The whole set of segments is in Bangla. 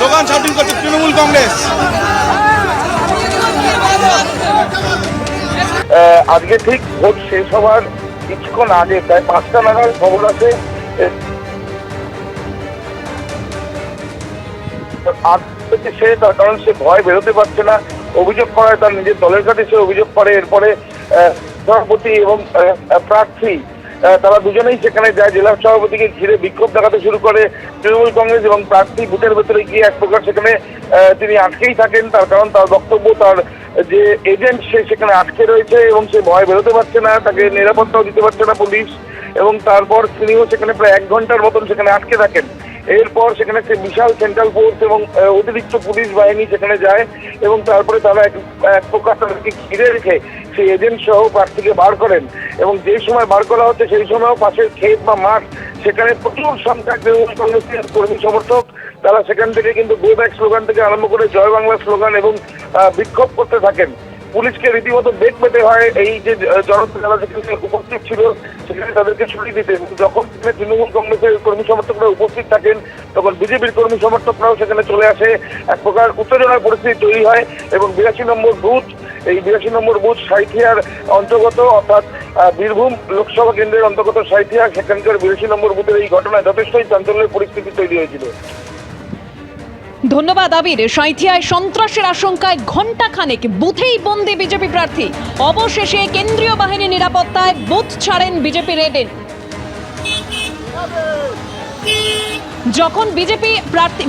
স্লোগান শাউটিং করছে তৃণমূল কংগ্রেস। আজকে ঠিক ভোট শেষ হওয়ার কিছুক্ষণ আগে প্রায় 5টা নাগাদ খবর আছে সে তার কারণ সে ভয় বেরোতে পারছে না, অভিযোগ করায় তার নিজের দলের কাছে সে অভিযোগ করে। এরপরে সভাপতি এবং প্রার্থী তারা দুজনেই সেখানে যায়, জেলা সভাপতিকে ঘিরে বিক্ষোভ দেখাতে শুরু করে তৃণমূল কংগ্রেস এবং প্রার্থী বুথের ভেতরে গিয়ে এক প্রকার সেখানে তিনি আটকেই থাকেন। তার কারণ তার বক্তব্য তার যে এজেন্ট সে সেখানে আটকে রয়েছে এবং সে ভয় বেরোতে পারছে না, তাকে নিরাপত্তাও দিতে পারছে না পুলিশ। এবং তারপর তিনিও সেখানে প্রায় 1 ঘন্টার মতন সেখানে আটকে থাকেন। এরপর সেখানে সে বিশাল সেন্ট্রাল ফোর্স এবং অতিরিক্ত পুলিশ বাহিনী সেখানে যায় এবং তারপরে তারা এক প্রকার তাদেরকে ঘিরে রেখে সেই এজেন্ট সহ প্রার্থীকে বার করেন। এবং যে সময় বার করা হচ্ছে সেই সময়ও পাশের ক্ষেত বা মাঠ সেখানে প্রচুর সংখ্যক তৃণমূল কংগ্রেসের কর্মী সমর্থক তারা সেখান থেকে কিন্তু গো ব্যাক স্লোগান থেকে আরম্ভ করে জয় বাংলা স্লোগান এবং বিক্ষোভ করতে থাকেন। পুলিশকে রীতিমতো বেগ পেতে হয় এই যে জনতা যারা সেখানে উপস্থিত ছিল সেখানে তাদেরকে সরিয়ে দিতে। যখন সেখানে তৃণমূল কংগ্রেসের কর্মী সমর্থকরা উপস্থিত থাকেন তখন বিজেপির কর্মী সমর্থকরাও সেখানে চলে আসে। এক প্রকার উত্তেজনার পরিস্থিতি তৈরি হয় এবং 82 নম্বর বুথ, এই 82 নম্বর বুথ সাঁইথিয়ার অন্তর্গত, অর্থাৎ বীরভূম লোকসভা কেন্দ্রের অন্তর্গত সাঁইথিয়া, সেখানকার 82 নম্বর বুথের এই ঘটনায় যথেষ্টই চাঞ্চল্যের পরিস্থিতি তৈরি হয়েছিল। ধন্যবাদ আবির। সাঁইথিয়ায় সন্ত্রাসের আশঙ্কায় ঘণ্টাখানেক বুথেই বন্দী বিজেপি প্রার্থী। অবশেষে কেন্দ্রীয় বাহিনী নিরাপত্তায় বুথ ছাড়েন বিজেপির এজেন্ট। যখন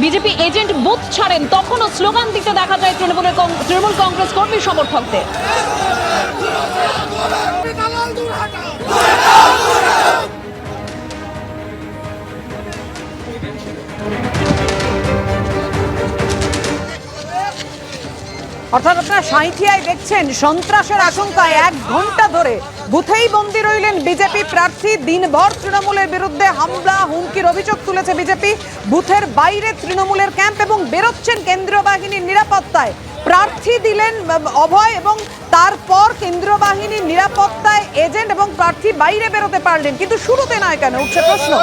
বিজেপি এজেন্ট বুথ ছাড়েন তখনও স্লোগান দিতে দেখা যায় তৃণমূল কংগ্রেস কর্মী সমর্থকদের। অর্থাৎ আপনারা সাঁইথিয়ায় দেখছেন সন্ত্রাসের আশঙ্কায় 1 ঘন্টা ধরে বুথেই বন্দী রইলেন বিজেপি প্রার্থী। দিনভর তৃণমূলের বিরুদ্ধে হামলা হুমকির অভিযোগ তুলেছে বিজেপি। বুথের বাইরে তৃণমূলের ক্যাম্প এবং বেরোচ্ছেন কেন্দ্রীয় বাহিনীর নিরাপত্তায়। প্রার্থী দিলেন অভয় এবং তারপর কেন্দ্রীয় বাহিনীর নিরাপত্তায় এজেন্ট এবং প্রার্থী বাইরে বেরোতে পারলেন, কিন্তু শুরুতে নয় কেন, উঠছে প্রশ্ন।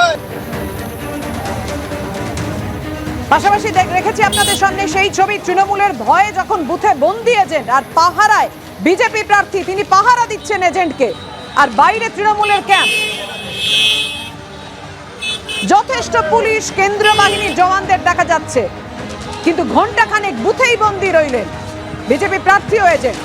পাশাপাশি রেখেছি আপনাদের সামনে সেই ছবি, তৃণমূলের ভয়ে যখন বুথে বন্দী এজেন্ট আর পাহারায় বিজেপি প্রার্থী, তিনি পাহারা দিচ্ছেন এজেন্টকে, আর বাইরে তৃণমূলের ক্যাম্প। যথেষ্ট পুলিশ কেন্দ্রীয় বাহিনীর জওয়ানদের দেখা যাচ্ছে, কিন্তু ঘণ্টাখানেক বুথেই বন্দী রইলেন বিজেপি প্রার্থী ও এজেন্ট।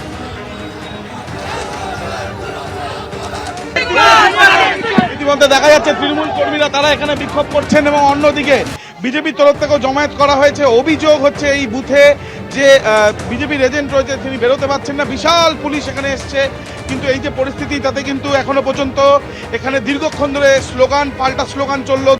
ইতিমধ্যে দেখা যাচ্ছে তৃণমূল কর্মীরা তারা এখানে বিক্ষোভ করছেন এবং অন্যদিকে বিজেপির তরফ থেকেও জমায়েত করা হয়েছে। অভিযোগ হচ্ছে এই বুথে যে বিজেপির এজেন্ট রয়েছে তিনি বেরোতে পারছেন না, বিশাল পুলিশ এখানে এসছে। কিন্তু এই যে পরিস্থিতি তাতে কিন্তু এখনো পর্যন্ত এখানে দীর্ঘক্ষণ ধরে স্লোগান পাল্টা স্লোগান চললো,